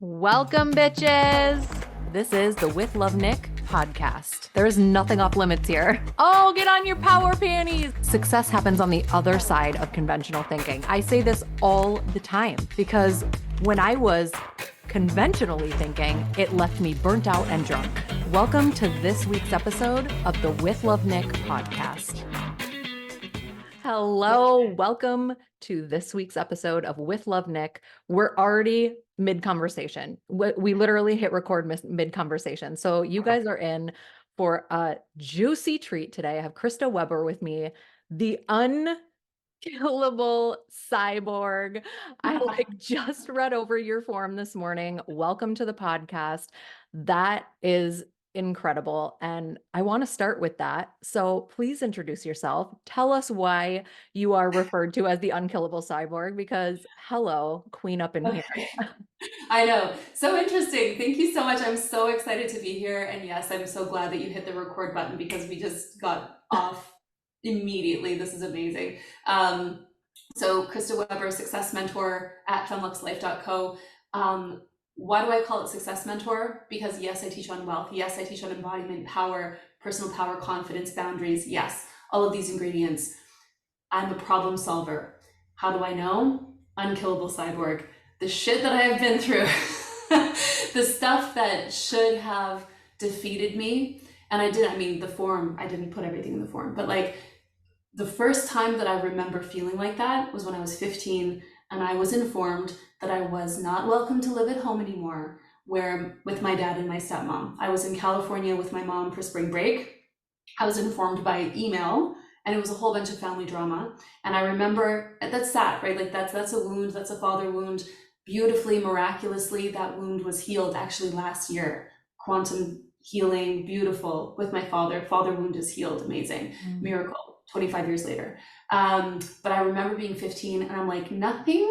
Welcome, bitches. This is the With Love Nick podcast. There is nothing off limits here. Oh, get on your power panties. Success happens on the other side of conventional thinking. I say this all the time because when I was conventionally thinking, it left me burnt out and drunk. Welcome to this week's episode of the With Love Nick podcast. Hello, welcome to this week's episode of With Love Nick. We're already mid-conversation. We literally hit record mid-conversation. So you guys are in for a juicy treat today. I have Krista Weber with me, the unkillable cyborg. I just read over your form this morning. Welcome to the podcast. That is incredible. And I want to start with that. So please introduce yourself. Tell us why you are referred to as the unkillable cyborg, because hello, queen up in here. I know. So interesting. Thank you so much. I'm so excited to be here. And yes, I'm so glad that you hit the record button because we just got off immediately. This is amazing. So Krista Weber, success mentor at femmeluxlife.co. Why do I call it success mentor? Because yes, I teach on wealth. Yes, I teach on embodiment, power, personal power, confidence, boundaries. Yes, all of these ingredients. I'm a problem solver. How do I know? Unkillable cyborg. The shit that I have been through, the stuff that should have defeated me. And the form, I didn't put everything in the form, but like the first time that I remember feeling like that was when I was 15 and I was informed that I was not welcome to live at home anymore, with my dad and my stepmom. I was in California with my mom for spring break. I was informed by email, and it was a whole bunch of family drama. And I remember, that's sad, right? Like that's a wound, that's a father wound. Beautifully, miraculously, that wound was healed actually last year. Quantum healing, beautiful with my father. Father wound is healed, amazing, miracle, 25 years later. But I remember being 15 and I'm like, nothing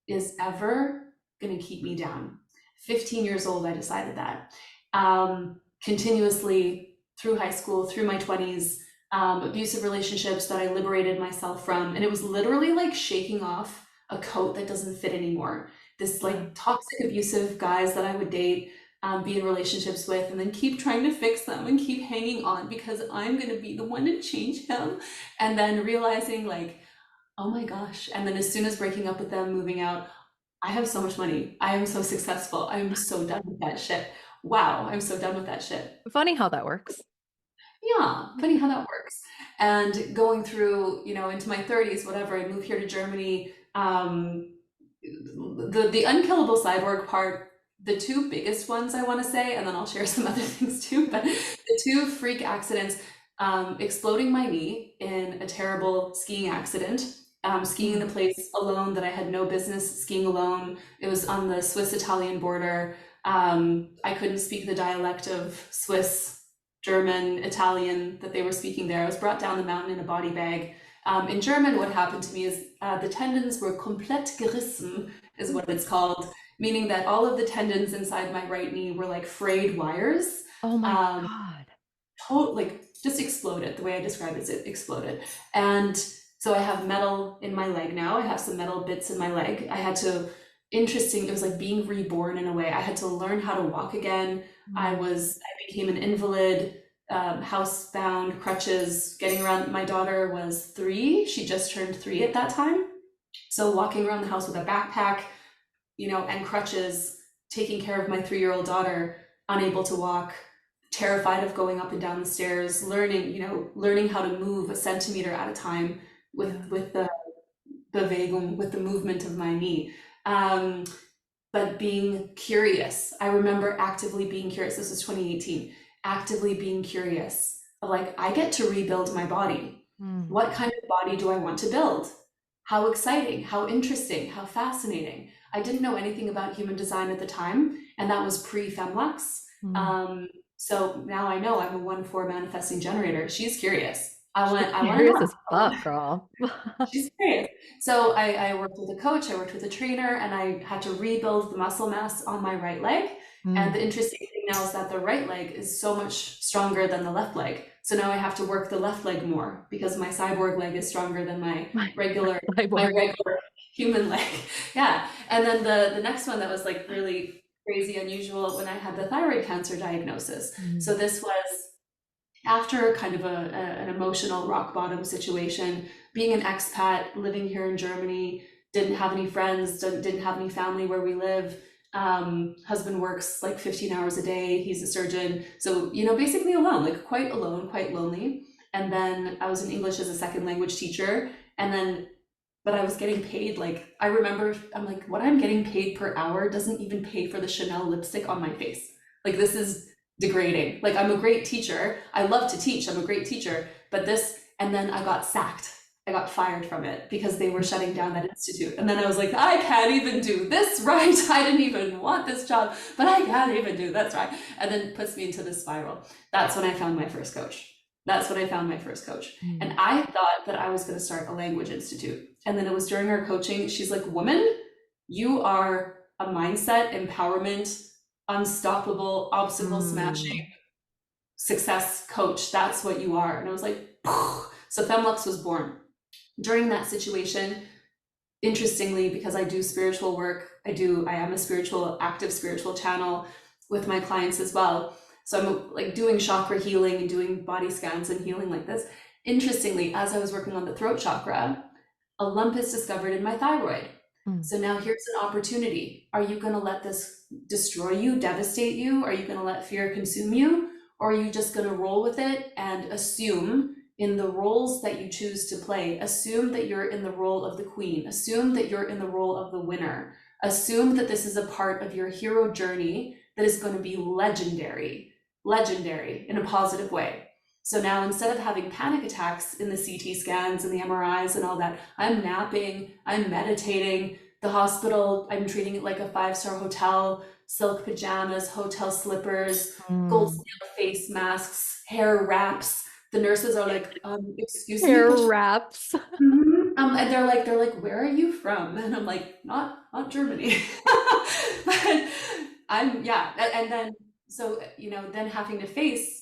is ever gonna keep me down. 15 years old, I decided that. Continuously through high school, through my 20s, abusive relationships that I liberated myself from. And it was literally like shaking off a coat that doesn't fit anymore. This like toxic abusive guys that I would date, be in relationships with, and then keep trying to fix them and keep hanging on because I'm going to be the one to change him. And then realizing like, oh my gosh. And then as soon as breaking up with them, moving out, I have so much money. I am so successful. I'm so done with that shit. Wow. I'm so done with that shit. Funny how that works. Yeah, funny how that works. And going through, into my 30s, whatever, I moved here to Germany. The unkillable cyborg part, the two biggest ones I want to say, and then I'll share some other things too, but the two freak accidents, exploding my knee in a terrible skiing accident, skiing in a place alone that I had no business skiing alone. It was on the Swiss-Italian border. I couldn't speak the dialect of Swiss, German, Italian that they were speaking there. I was brought down the mountain in a body bag. In German, what happened to me is the tendons were komplett gerissen, is what it's called, meaning that all of the tendons inside my right knee were like frayed wires. Oh my God. Like just exploded. The way I describe it exploded. And so I have metal in my leg now. I have some metal bits in my leg. It was like being reborn in a way. I had to learn how to walk again. I became an invalid, housebound, crutches, getting around. My daughter was 3. She just turned 3 at that time. So walking around the house with a backpack, and crutches, taking care of my 3-year-old daughter, unable to walk, terrified of going up and down the stairs, learning how to move a centimeter at a time with the Bewegung, with the movement of my knee. But being curious. I remember actively being curious. This was 2018. Actively being curious of like, I get to rebuild my body. What kind of body do I want to build? How exciting, how interesting, how fascinating. I didn't know anything about human design at the time, and that was pre-FemmeLux. So now I know I'm a 1-4 manifesting generator. She's curious. I want to Curious know. as fuck, girl. She's curious. So I worked with a coach, I worked with a trainer, and I had to rebuild the muscle mass on my right leg. And the interesting thing now is that the right leg is so much stronger than the left leg. So now I have to work the left leg more because my cyborg leg is stronger than my regular human leg. Yeah. And then the next one that was like really crazy unusual when I had the thyroid cancer diagnosis. Mm. So this was after kind of an emotional rock bottom situation, being an expat, living here in Germany, didn't have any friends, didn't have any family where we live. Husband works like 15 hours a day. He's a surgeon. So, basically alone, like quite alone, quite lonely. And then I was in English as a second language teacher. But I was getting paid, like, I remember, I'm like, what I'm getting paid per hour doesn't even pay for the Chanel lipstick on my face. Like, this is degrading. Like, I'm a great teacher. I love to teach. I'm a great teacher. But and then I got sacked. I got fired from it because they were shutting down that institute. And then I was like, I can't even do this right. I didn't even want this job, but I can't even do that's right. And then puts me into this spiral. That's when I found my first coach. That's when I found my first coach. And I thought that I was going to start a language institute. And then it was during our coaching, she's like, woman, you are a mindset, empowerment, unstoppable, obstacle smashing success coach. That's what you are. And I was like, so Femlux was born. During that situation, interestingly, because I do spiritual work, I am a active spiritual channel with my clients as well. So I'm like doing chakra healing and doing body scans and healing like this. Interestingly, as I was working on the throat chakra, a lump is discovered in my thyroid. So now here's an opportunity. Are you going to let this destroy you, devastate you? Are you going to let fear consume you? Or are you just going to roll with it and assume in the roles that you choose to play, assume that you're in the role of the queen, assume that you're in the role of the winner, assume that this is a part of your hero journey that is going to be legendary in a positive way. So now instead of having panic attacks in the CT scans and the MRIs and all that, I'm napping, I'm meditating. The hospital, I'm treating it like a 5-star hotel, silk pajamas, hotel slippers, gold face masks, hair wraps. The nurses are like, excuse me. Hair wraps. And they're like, where are you from? And I'm like, not Germany. But and then then having to face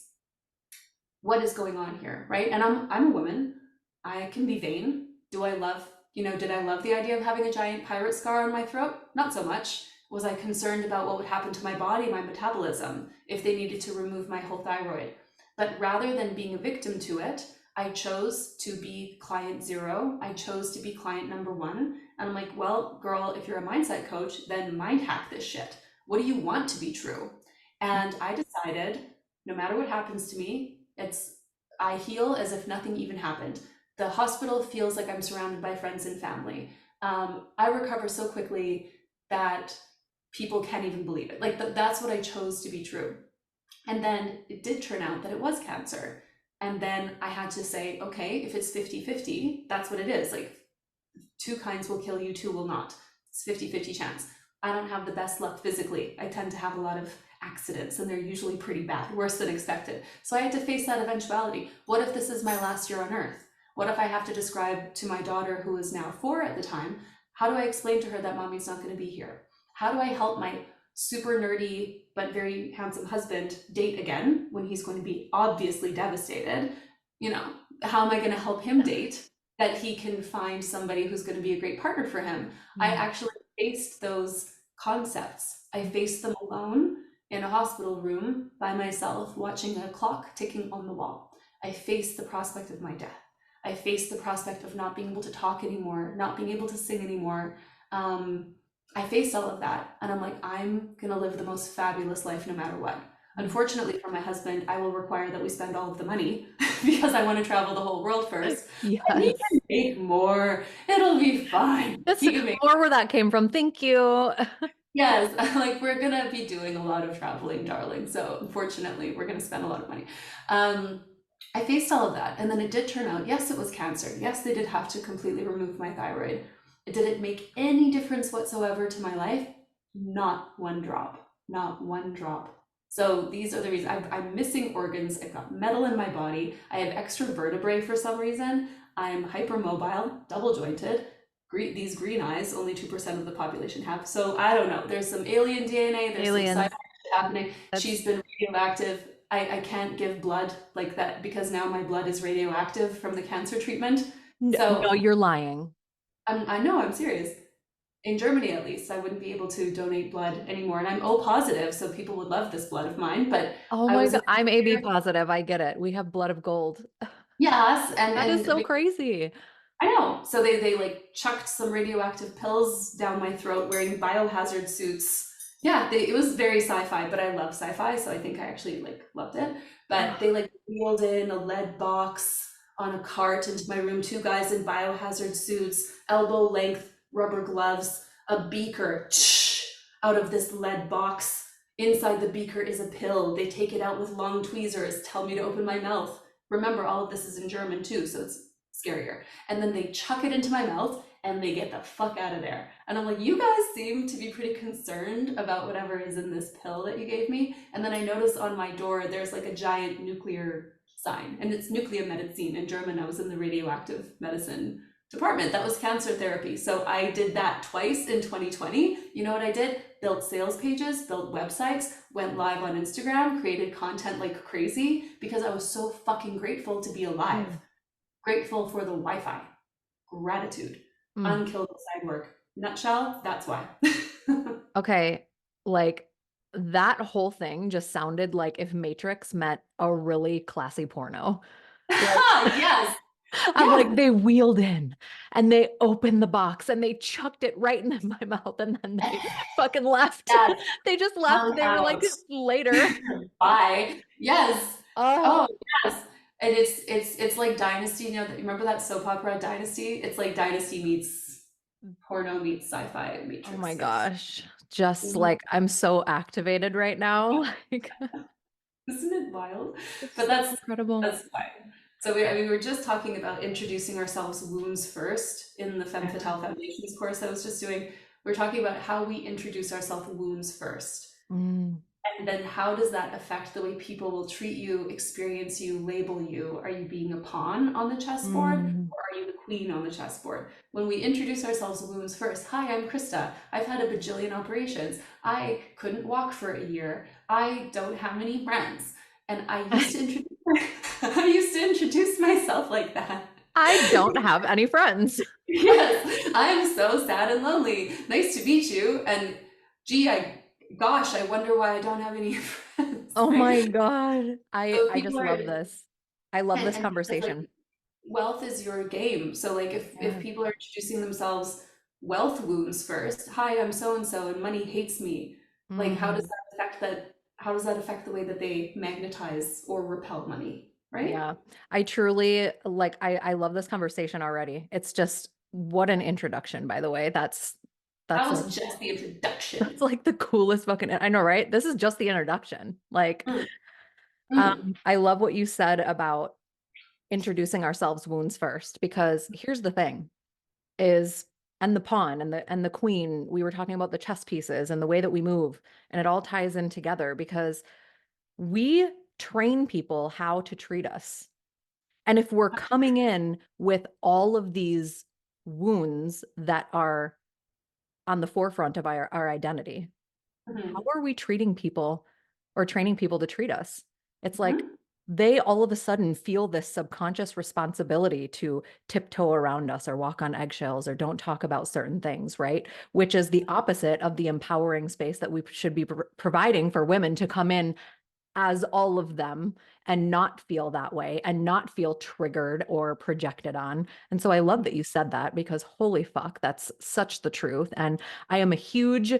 what is going on here, right? And I'm a woman. I can be vain. Did I love the idea of having a giant pirate scar on my throat? Not so much. Was I concerned about what would happen to my body, my metabolism, if they needed to remove my whole thyroid? But rather than being a victim to it, I chose to be client zero. I chose to be client number one. And I'm like, well, girl, if you're a mindset coach, then mind hack this shit. What do you want to be true? And I decided, no matter what happens to me, I heal as if nothing even happened. The hospital feels like I'm surrounded by friends and family. I recover so quickly that people can't even believe it. Like that's what I chose to be true. And then it did turn out that it was cancer. And then I had to say, okay, if it's 50-50, that's what it is. Like 2 kinds will kill you, 2 will not. It's 50-50 chance. I don't have the best luck physically. I tend to have a lot of accidents and they're usually pretty bad, worse than expected. So I had to face that eventuality. What if this is my last year on earth? What if I have to describe to my daughter, who is now 4 at the time, how do I explain to her that mommy's not going to be here? How do I help my super nerdy but very handsome husband date again when he's going to be obviously devastated? How am I going to help him date that he can find somebody who's going to be a great partner for him? I actually faced those concepts. I faced them alone in a hospital room by myself, watching a clock ticking on the wall. I faced the prospect of my death. I faced the prospect of not being able to talk anymore, not being able to sing anymore. I faced all of that, and I'm like, I'm gonna live the most fabulous life no matter what. Unfortunately for my husband, I will require that we spend all of the money because I want to travel the whole world first. Yes. And he can make more. It'll be fine. That's more where that came from. Thank you. Yes, like we're gonna be doing a lot of traveling, darling. So unfortunately, we're gonna spend a lot of money. I faced all of that, and then it did turn out, yes, it was cancer. Yes, they did have to completely remove my thyroid. Did it make any difference whatsoever to my life? Not one drop. Not one drop. So these are the reasons. I'm missing organs. I've got metal in my body. I have extra vertebrae for some reason. I'm hypermobile, double jointed. These green eyes, only 2% of the population have. So I don't know. There's some alien DNA. There's some side happening. She's been radioactive. I can't give blood like that because now my blood is radioactive from the cancer treatment. No, you're lying. I know, I'm serious. in Germany at least, I wouldn't be able to donate blood anymore. And I'm O positive, so people would love this blood of mine. But Oh I my was in God. I'm AB positive. I get it. We have blood of gold. yes, That is so and crazy. I know. So they like chucked some radioactive pills down my throat wearing biohazard suits. Yeah, it was very sci-fi, but I love sci-fi, so I think I actually like loved it. But they like wheeled in a lead box on a cart into my room, two guys in biohazard suits, elbow length rubber gloves, a beaker out of this lead box. Inside the beaker is a pill. They take it out with long tweezers, tell me to open my mouth. Remember, all of this is in German too, so it's scarier. And then they chuck it into my mouth and they get the fuck out of there. And I'm like, you guys seem to be pretty concerned about whatever is in this pill that you gave me. And then I notice on my door there's like a giant nuclear sign, and it's nuclear medicine. In German, I was in the radioactive medicine department. That was cancer therapy. So I did that twice in 2020. You know what I did? Built sales pages, built websites, went live on Instagram, created content like crazy because I was so fucking grateful to be alive. Mm. Grateful for the Wi-Fi. Gratitude. Mm. Unkillable side work. Nutshell, that's why. Okay, like that whole thing just sounded like if Matrix met a really classy porno. Like Yes. I'm like, Yes. they wheeled in and they opened the box and they chucked it right in my mouth and then they fucking left. Yes. They just left. Tongue They were like, out. later. Bye. Yes. Oh, Oh, yes. And it's like Dynasty, you know, remember that soap opera Dynasty? It's like Dynasty meets porno meets sci-fi oh my Matrix. Yes. gosh. Just Mhm. like I'm so activated right now. Like Isn't it wild? it's But so incredible. that's fine. So I mean, we were just talking about introducing ourselves wounds first in the Femme Yeah. Fatale Foundations course I was just doing. We're talking about how we introduce ourselves wounds first. Mm, And then how does that affect the way people will treat you, experience you, label you? Are you being a pawn on the chessboard mm. or are you the queen on the chessboard? When we introduce ourselves wounds first, hi, I'm Krista. I've had a bajillion operations. I couldn't walk for a year. I don't have any friends. And I used to introduce I used to introduce myself like that. I don't have any friends. Yes, I'm so sad and lonely. Nice to meet you. And gee, gosh, I wonder why I don't have any friends, Oh my right? God. So I people just are, love this. I love this and because like conversation. wealth is your game. So like if Yeah. people are introducing themselves wealth wounds first, hi, I'm so and so, and money hates me. Like Mm. how does that affect the way that they magnetize or repel money, right? Yeah. I truly like I love this conversation already. It's just what an introduction, by the way. That That's like was just the that's introduction. like the coolest fucking I know, right? This is just the introduction. Like Mm, mm, I love what you said about introducing ourselves wounds first because here's the thing is and the pawn and the queen, we were talking about the chess pieces and the way that we move and it all ties in together because we train people how to treat us. And if we're coming in with all of these wounds that are on the forefront of our identity, how mhm, are we treating people or training people to treat us? It's like mhm. they all of a sudden feel this subconscious responsibility to tiptoe around us or walk on eggshells or don't talk about certain things, right? Which is the opposite of the empowering space that we should be providing for women to come in as all of them and not feel that way and not feel triggered or projected on. And so I love that you said that because holy fuck, that's such the truth. And I am a huge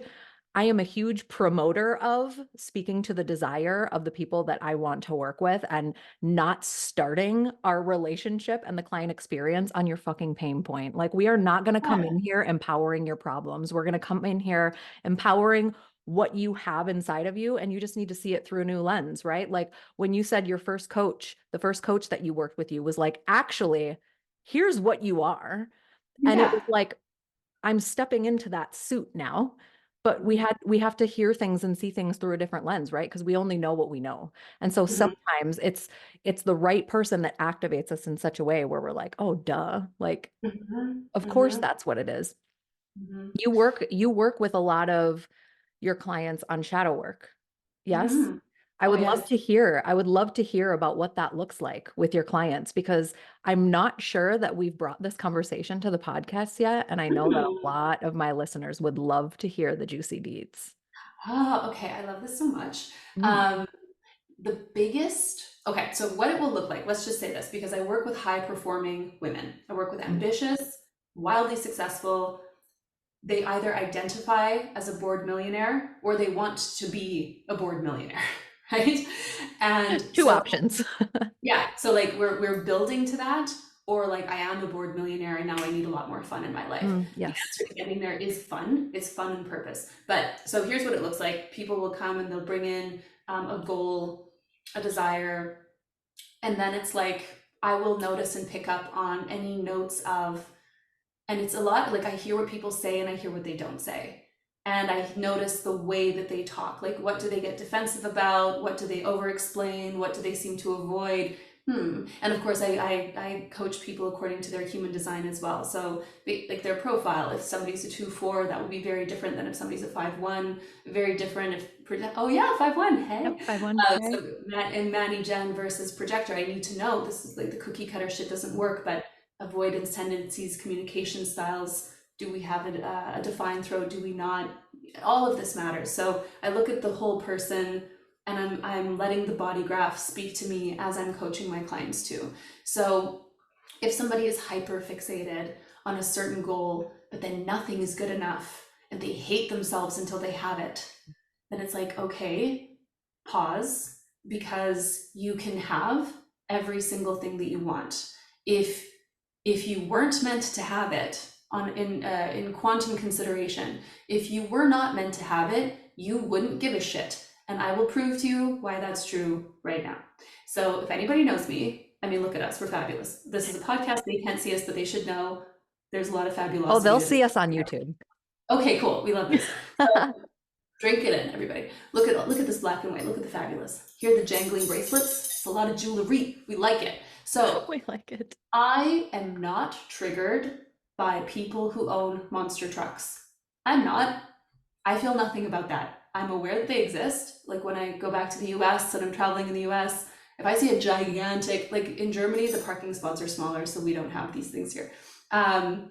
I am a huge promoter of speaking to the desire of the people that I want to work with and not starting our relationship and the client experience on your fucking pain point. Like, we are not going to come Yeah. in here empowering your problems. We're going to come in here empowering what you have inside of you, and you just need to see it through a new lens, right? Like, when you said your first coach, the first coach that you worked with you was like, actually, here's what you are. And it was Yeah. like, I'm stepping into that suit now, but Mhm, we have to hear things and see things through a different lens, right? Because we only know what we know. And so mhm, sometimes it's the right person that activates us in such a way where we're like, "Oh, duh." Like, mhm, of course mhm, that's what it is. mhm, You work with a lot of your clients on shadow work. Yes? mhm. I Oh would love yes. to hear. I would love to hear about what that looks like with your clients because I'm not sure that we've brought this conversation to the podcast yet. And I know that a Hmm. lot of my listeners would love to hear the juicy deets. Oh, okay. I love this so much. Mm, Um, the biggest, okay, so what it will look like, let's just say this because I work with high performing women. I work with mm, ambitious, wildly successful. They either identify as a bored millionaire or they want to be a bored millionaire, right? And Two so options. yeah, so like we're building to that, or like I am a bored millionaire and now I need a lot more fun in my life. The Yes. answer to getting there is fun. It's fun and purpose. But so here's what it looks like. People will come and they'll bring in a goal, a desire, and then it's like I will notice and pick up on any notes of, and it's a lot like I hear what people say and I hear what they don't say. And I notice the way that they talk. Like, what do they get defensive about? What do they over explain? What do they seem to avoid? And of course, I coach people according to their human design as well. So, like their profile, if somebody's a 2-4, that would be very different than if somebody's a 5-1. Very different if, oh yeah, 5-1, hey. Yep. 5-1. Okay. So Matt and Manny Jen versus projector, I need to know this is like the cookie cutter shit doesn't work, but avoidance tendencies, communication styles, do we have a defined throat, do we not? All of this matters. So I look at the whole person and I'm letting the body graph speak to me as I'm coaching my clients too. So if somebody is hyper fixated on a certain goal, but then nothing is good enough and they hate themselves until they have it, then it's like, okay, pause, because you can have every single thing that you want. If you weren't meant to have it in quantum consideration, if you were not meant to have it, you wouldn't give a shit. And I will prove to you why that's true right now. So if anybody knows me, I mean, look at us, we're fabulous. This is a podcast, they can't see us, but they should know there's a lot of Oh, fabulosity they'll that is. see us on YouTube. Okay, cool. We love this. So drink it in, everybody. Look at this black and white. Look at the fabulous. Here are the jangling bracelets. It's a lot of jewelry. We like it. So We like it. I am not triggered by people who own monster trucks. I'm not. I feel nothing about that. I'm aware that they exist. Like when I go back to the US and I'm traveling in the US, if I see a gigantic, like in Germany, the parking spots are smaller, so we don't have these things here. When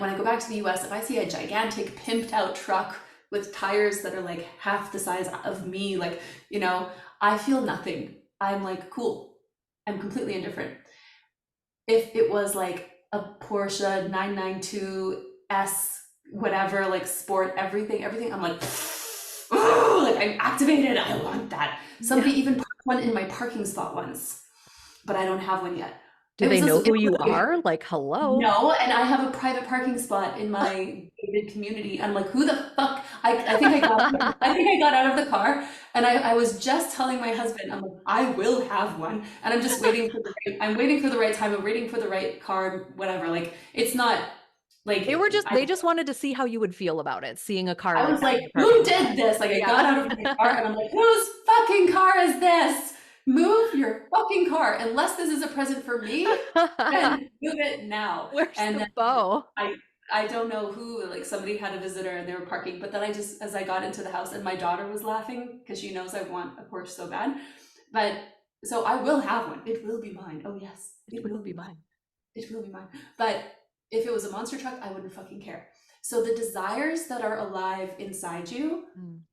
I go back to the US, if I see a gigantic pimped out truck with tires that are like half the size of me, like, I feel nothing. I'm like, cool. I'm completely indifferent. If it was like a Porsche 992 S, whatever, like sport, everything, I'm like, oh, like I'm activated. I want that. Somebody even parked one in my parking spot once, but I don't have one yet. Do they know who you are? Like, hello? No, and I have a private parking spot in my gated community. I'm like, who the fuck? I think I got out of the car and I was just telling my husband, I'm like, I will have one. And I'm just waiting for I'm waiting for the right time. I'm waiting for the right car, whatever. Like, it's not like They just wanted to see how you would feel about it, seeing a car I like was that in like, your who parking did lot. this? Like, I Yeah. got out of my car and I'm like, whose fucking car is this? Move your fucking car. Unless this is a present for me, then move it now. Where's And the then bow? I don't know who, like somebody had a visitor and they were parking, but then as I got into the house and my daughter was laughing because she knows I want a Porsche so bad. But so I will have one. It will be mine. Oh yes, It will be mine. it will be mine. But if it was a monster truck, I wouldn't fucking care. So the desires that are alive inside you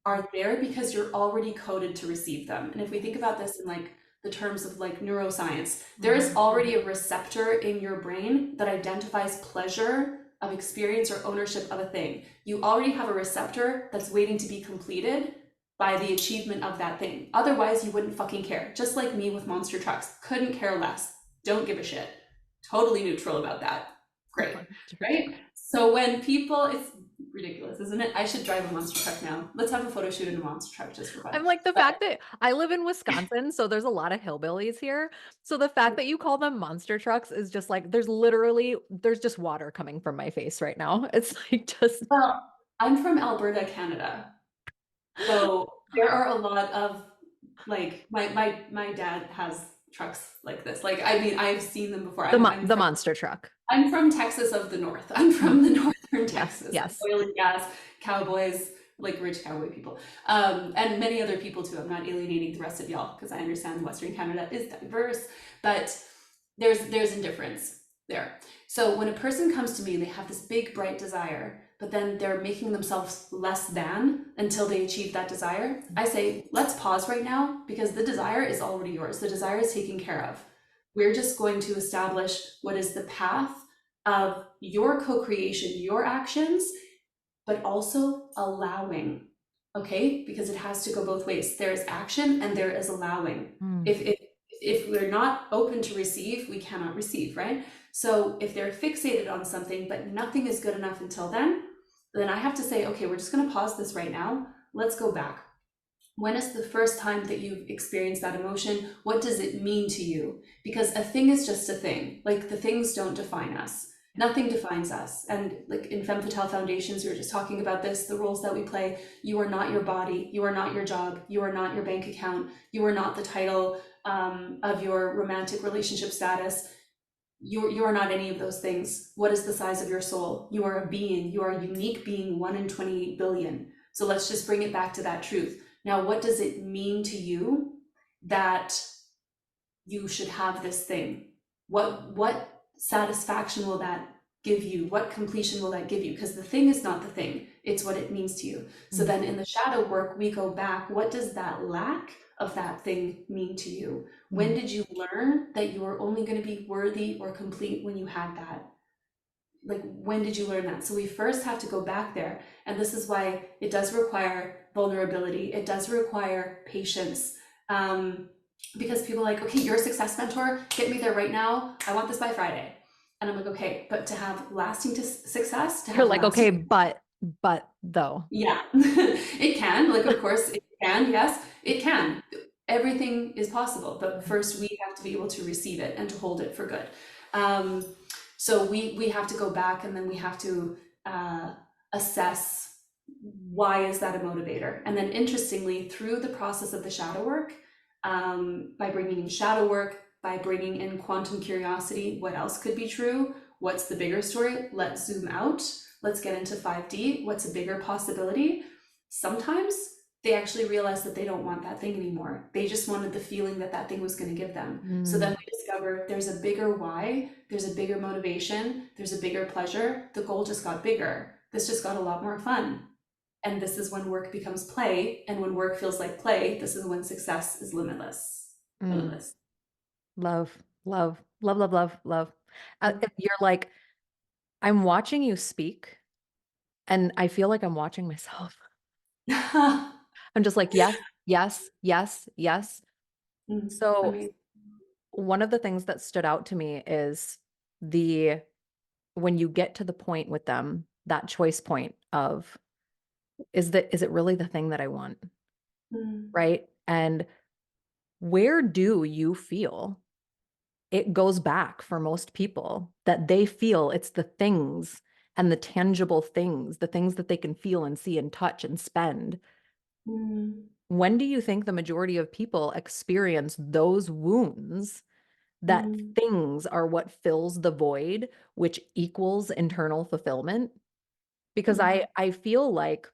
are there because you're already coded to receive them. And if we think about this in like the terms of like neuroscience, there is already a receptor in your brain that identifies pleasure of experience or ownership of a thing. You already have a receptor that's waiting to be completed by the achievement of that thing. Otherwise, you wouldn't fucking care. Just like me with monster trucks. Couldn't care less. Don't give a shit. Totally neutral about that. Great, right? So when people, it's ridiculous, isn't it? I should drive a monster truck now. Let's have a photo shoot in a monster truck just for fun. I'm like, the fact that I live in Wisconsin, so there's a lot of hillbillies here. So the fact that you call them monster trucks is just like, there's just water coming from my face right now. It's like just. Well, I'm from Alberta, Canada. So there are a lot of like, my dad has trucks like this. Like, I mean, I've seen them before. The monster truck. I'm from Texas of the North. I'm from the northern Texas. Yes. Oil and gas, cowboys, like rich cowboy people, and many other people too. I'm not alienating the rest of y'all because I understand Western Canada is diverse, but there's a difference there. So when a person comes to me, they have this big bright desire, but then they're making themselves less than until they achieve that desire. I say, let's pause right now because the desire is already yours. The desire is taken care of. We're just going to establish what is the path of your co-creation, your actions, but also allowing, okay? Because it has to go both ways. There is action and there is allowing. Mm. If we're not open to receive, we cannot receive, right? So if they're fixated on something, but nothing is good enough until then I have to say, okay, we're just going to pause this right now. Let's go back. When is the first time that you've experienced that emotion? What does it mean to you? Because a thing is just a thing. Like the things don't define us. Nothing defines us. And like in Femme Fatale Foundations, we were just talking about this, the roles that we play. You are not your body. You are not your job. You are not your bank account. You are not the title of your romantic relationship status. You are not any of those things. What is the size of your soul? You are a being. You are a unique being, 1 in 28 billion. So let's just bring it back to that truth. Now, what does it mean to you that you should have this thing? What satisfaction will that give you? What completion will that give you? Because the thing is not the thing, it's what it means to you. So then in the shadow work, we go back. What does that lack of that thing mean to you? When did you learn that you were only going to be worthy or complete when you had that? Like, when did you learn that? So we first have to go back there. And this is why it does require vulnerability. It does require patience. Because people are like, okay, you're a success mentor, get me there right now. I want this by Friday. And I'm like, okay, but to have lasting success, to have You're like, lasting, okay, but though. yeah, it can. Like, of course, it can. Yes, it can. Everything is possible, but first we have to be able to receive it and to hold it for good. So we have to go back and then we have to assess why is that a motivator. And then interestingly, through the process of the shadow work, by bringing in shadow work, by bringing in quantum curiosity, what else could be true? What's the bigger story? Let's zoom out. Let's get into 5D. What's a bigger possibility? Sometimes they actually realize that they don't want that thing anymore. They just wanted the feeling that that thing was going to give them. So then we discover there's a bigger why, there's a bigger motivation, there's a bigger pleasure. The goal just got bigger. This just got a lot more fun. And this is when work becomes play. And when work feels like play, this is when success is limitless. Limitless. Love, love, love, love, love, love. You're like, I'm watching you speak, and I feel like I'm watching myself. I'm just like, yes, yes, yes, yes. So Amazing. one of the things that stood out to me is when you get to the point with them, that choice point of, is it really the thing that I want? Right? And where do you feel it goes back for most people that they feel it's the things and the tangible things, the things that they can feel and see and touch and spend? When do you think the majority of people experience those wounds, that things are what fills the void, which equals internal fulfillment? Because I feel like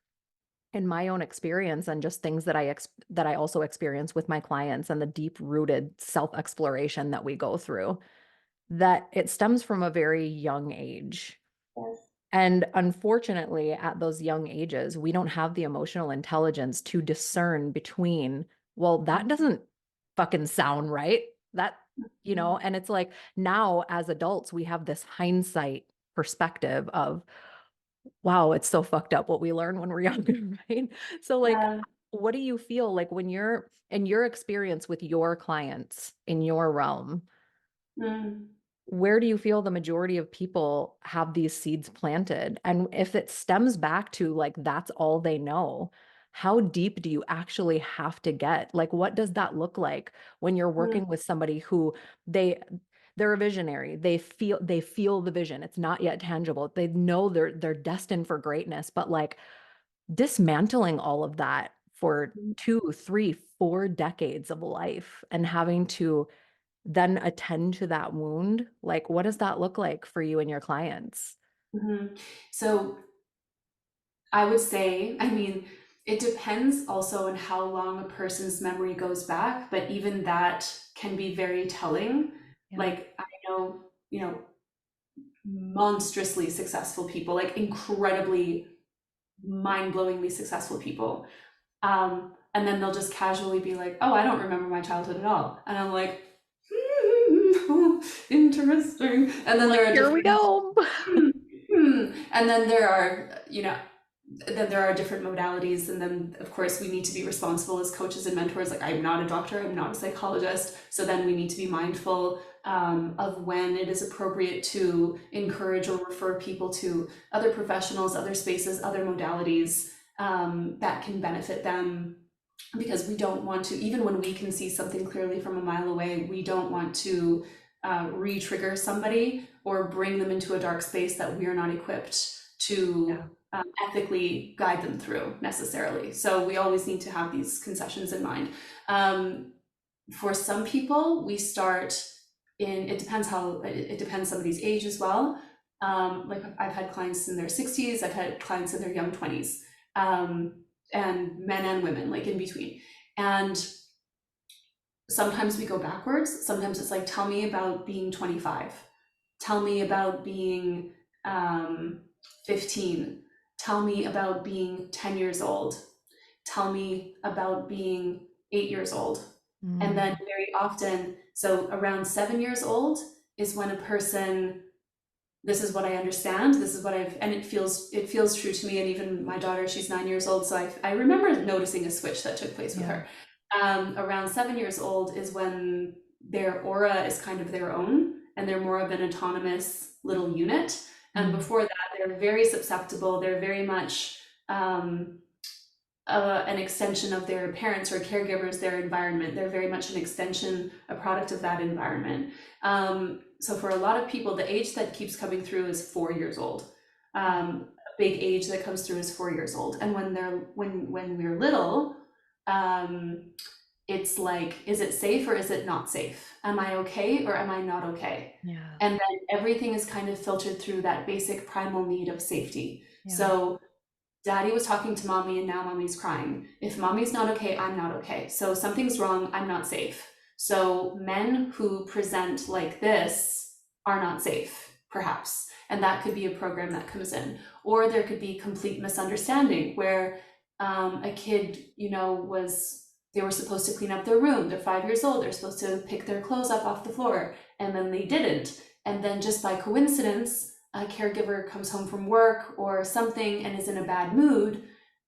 in my own experience and just things that I also experience with my clients and the deep-rooted self-exploration that we go through, that it stems from a very young age. Yes. And unfortunately, at those young ages, we don't have the emotional intelligence to discern between, well, that doesn't fucking sound right. And it's like now as adults, we have this hindsight perspective of, wow, it's so fucked up what we learn when we're younger, right? So like, Yeah. what do you feel like when you're in your experience with your clients in your realm? Where do you feel the majority of people have these seeds planted? And if it stems back to like, that's all they know, how deep do you actually have to get? Like, what does that look like when you're working with somebody who they're a visionary. They feel the vision. It's not yet tangible. They know they're destined for greatness, but like dismantling all of that for 2, 3, 4 decades of life and having to then attend to that wound, like what does that look like for you and your clients? So I would say, I mean, It depends also on how long a person's memory goes back, but even that can be very telling. Yeah. Like I know, monstrously successful people, like incredibly mind-blowingly successful people. And then they'll just casually be like, "Oh, I don't remember my childhood at all." And I'm like, interesting. And then Like, there are here we go. and then there are, then there are different modalities. And then, of course, we need to be responsible as coaches and mentors. Like, I'm not a doctor, I'm not a psychologist. So then we need to be mindful of when it is appropriate to encourage or refer people to other professionals, other spaces, other modalities that can benefit them. Because we don't want to, even when we can see something clearly from a mile away, we don't want to re-trigger somebody or bring them into a dark space that we are not equipped to ethically guide them through necessarily. So we always need to have these concessions in mind. For some people, we start it depends somebody's age as well. Like I've had clients in their 60s, I've had clients in their young 20s, and men and women, like in between. And sometimes we go backwards. Sometimes it's like, tell me about being 25. Tell me about being 15. Tell me about being 10 years old. Tell me about being 8 years old. And then very often, so around 7 years old is when a person, this is what I understand, this is what and it feels true to me. And even my daughter, she's 9 years old, so I remember noticing a switch that took place with her. Around 7 years old is when their aura is kind of their own, and they're more of an autonomous little unit. And before that, they're very susceptible. They're very much an extension of their parents or caregivers, their environment. They're very much an extension, a product of that environment. So for a lot of people, the age that keeps coming through is 4 years old. A big age that comes through is 4 years old. And when we're little, it's like, is it safe or is it not safe? Am I okay or am I not okay? And then everything is kind of filtered through that basic primal need of safety. So daddy was talking to mommy and now mommy's crying. If mommy's not okay, I'm not okay. So something's wrong, I'm not safe. So men who present like this are not safe, perhaps. And that could be a program that comes in. Or there could be complete misunderstanding where a kid, they were supposed to clean up their room. They're 5 years old. They're supposed to pick their clothes up off the floor. And then they didn't. And then just by coincidence, a caregiver comes home from work or something and is in a bad mood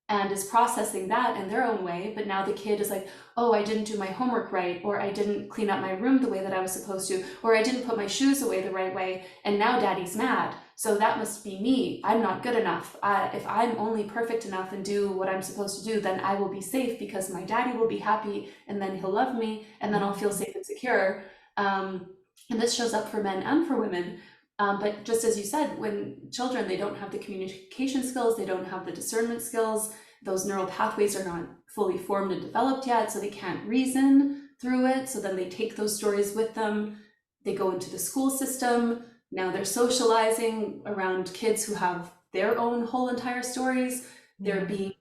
and is processing that in their own way. But now the kid is like, oh, I didn't do my homework right, or I didn't clean up my room the way that I was supposed to, or I didn't put my shoes away the right way. And now daddy's mad. So that must be me. I'm not good enough. If I'm only perfect enough and do what I'm supposed to do, then I will be safe because my daddy will be happy and then he'll love me and then I'll feel safe and secure. And this shows up for men and for women. But just as you said, when children, they don't have the communication skills, they don't have the discernment skills, those neural pathways are not fully formed and developed yet, so they can't reason through it. So then they take those stories with them. They go into the school system. Now they're socializing around kids who have their own whole entire stories. They're being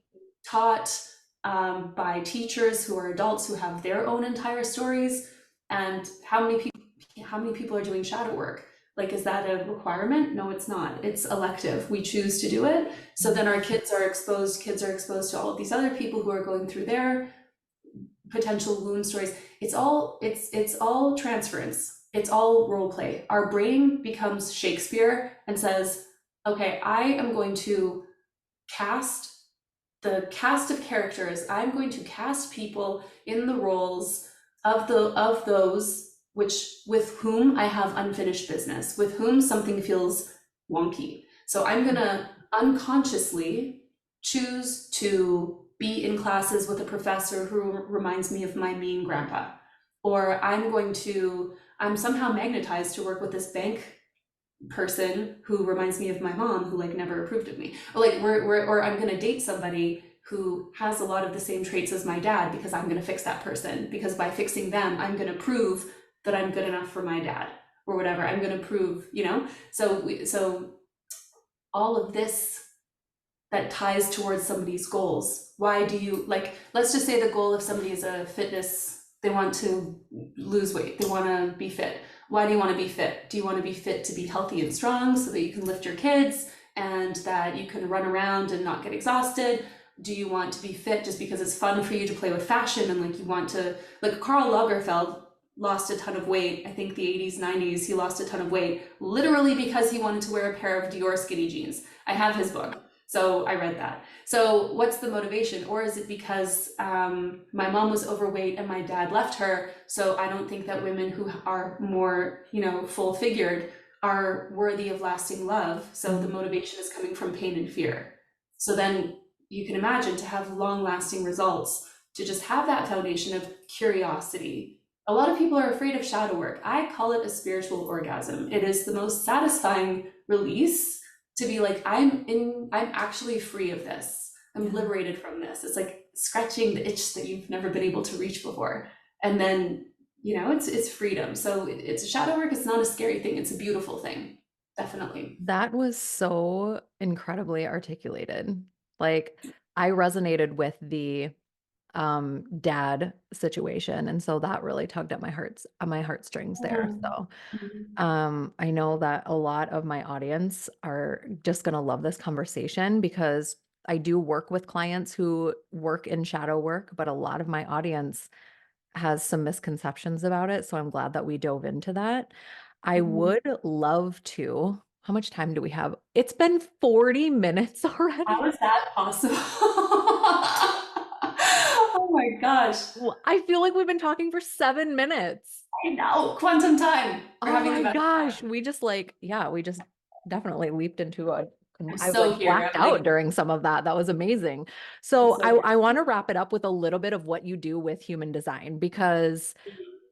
taught by teachers who are adults who have their own entire stories. And how many people are doing shadow work? Like, is that a requirement? No, it's not. It's elective. We choose to do it. So then our kids are exposed to all of these other people who are going through their potential wound stories. It's all transference. It's all role play. Our brain becomes Shakespeare and says, okay, I am going to cast the cast of characters. I'm going to cast people in the roles of those with whom I have unfinished business, with whom something feels wonky. So I'm gonna unconsciously choose to be in classes with a professor who reminds me of my mean grandpa. Or I'm somehow magnetized to work with this bank person who reminds me of my mom who never approved of me. Or I'm gonna date somebody who has a lot of the same traits as my dad because I'm gonna fix that person, because by fixing them, I'm gonna prove that I'm good enough for my dad or whatever. I'm going to prove, so all of this that ties towards somebody's goals. Why do you, like, let's just say the goal of somebody is a fitness, they want to lose weight, they want to be fit. Why do you want to be fit? Do you want to be fit to be healthy and strong so that you can lift your kids and that you can run around and not get exhausted? Do you want to be fit just because it's fun for you to play with fashion and like you want to, like Karl Lagerfeld lost a ton of weight, I think the 80s, 90s, he lost a ton of weight, literally because he wanted to wear a pair of Dior skinny jeans. I have his book, so I read that. So what's the motivation? Or is it because my mom was overweight and my dad left her, so I don't think that women who are more, full figured are worthy of lasting love. So the motivation is coming from pain and fear. So then you can imagine, to have long lasting results, to just have that foundation of curiosity. A lot of people are afraid of shadow work. I call it a spiritual orgasm. It is the most satisfying release to be like, I'm actually free of this. I'm liberated from this. It's like scratching the itch that you've never been able to reach before. And then, it's freedom. So it's shadow work. It's not a scary thing. It's a beautiful thing. Definitely. That was so incredibly articulated. Like, I resonated with the dad situation, and so that really tugged at my heartstrings there. So I know that a lot of my audience are just going to love this conversation, because I do work with clients who work in shadow work, but a lot of my audience has some misconceptions about it. So I'm glad that we dove into that. I would love to. How much time do we have? It's been 40 minutes How already. is that possible? Oh my gosh. Well, I feel like we've been talking for 7 minutes. I know. Quantum time. We're Oh having the my best gosh. time. We just definitely leaped into I'm I so like here. blacked out during some of that. That was amazing. I'm So so here. I want to wrap it up with a little bit of what you do with human design, because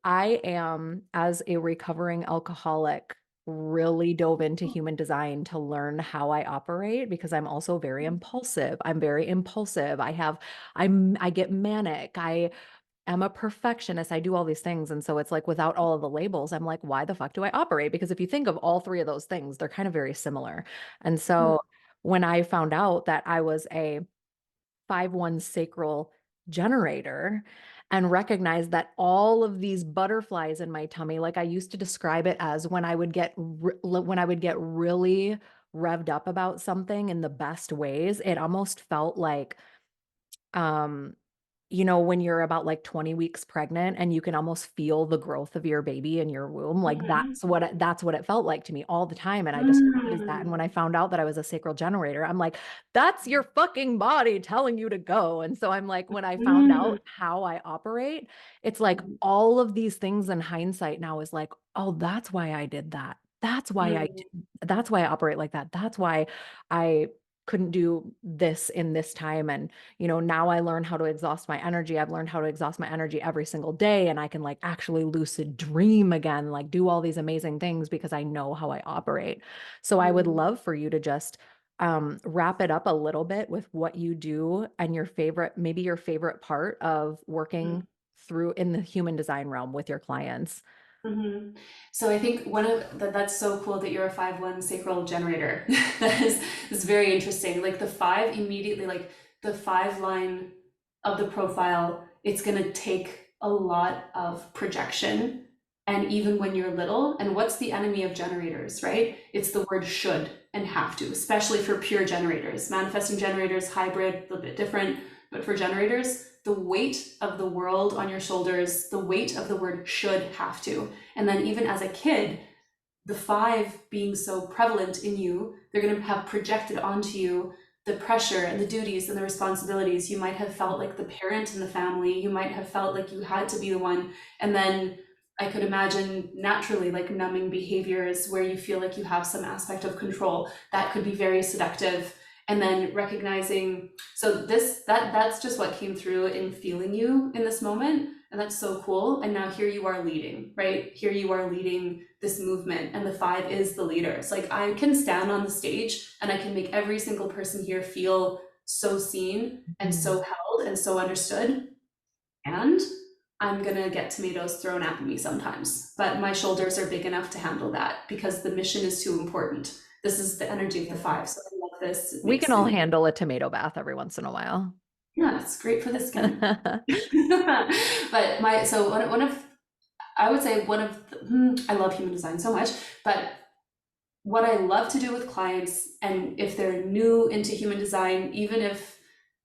I am, as a recovering alcoholic, really dove into human design to learn how I operate, because I'm also very impulsive. I'm very impulsive. I get manic. I am a perfectionist. I do all these things. And so it's like, without all of the labels, I'm like, why the fuck do I operate? Because if you think of all three of those things, they're kind of very similar. And Mhm. so when I found out that I was a 5-1 sacral generator, and recognized that all of these butterflies in my tummy, like I used to describe it as, when I would get really revved up about something in the best ways, it almost felt like um when you're about like 20 weeks pregnant and you can almost feel the growth of your baby in your womb, like Mhm. that's what it felt like to me all the time. And I described it as that. And Mm. when I found out that I was a sacral generator, I'm like, that's your fucking body telling you to go. And so I'm like, when I found Mm. out how I operate, it's like all of these things in hindsight now is like, oh, that's why I did that. Mm. That's why I operate like that. That's why I couldn't do this in this time. And now I learn how to exhaust my energy. I've learned how to exhaust my energy every single day, and I can like actually lucid dream again, like do all these amazing things, because I know how I operate. So I would Mm. love for you to just wrap it up a little bit with what you do, and maybe your favorite part of Mm. working through in the human design realm with your clients. Mhm. So I think that's so cool that you're a 5-1 sacral generator. That is very interesting. Like the five immediately, like the five line of the profile, it's gonna take a lot of projection. And even when you're little, and what's the enemy of generators, right? It's the word should and have to, especially for pure generators. Manifesting generators, hybrid, a little bit different, but for generators, the weight of the world on your shoulders, the weight of the word should, have to. And then even as a kid, the five being so prevalent in you, they're going to have projected onto you the pressure and the duties and the responsibilities. You might have felt like the parent in the family. You might have felt like you had to be the one. And then I could imagine naturally like numbing behaviors where you feel like you have some aspect of control that could be very seductive. And then recognizing, so that's just what came through in feeling you in this moment. And that's so cool. And now here you are leading, right? Here you are leading this movement, and the five is the leader. It's like I can stand on the stage and I can make every single person here feel so seen and so held and so understood. And I'm gonna get tomatoes thrown at me sometimes, but my shoulders are big enough to handle that because the mission is too important. This is the energy of the five. So I love this. It We makes can all it, handle a tomato bath every once in a while. yeah, it's great for the skin. But one of, I would say one of, I love human design so much, but what I love to do with clients, and if they're new into human design, even if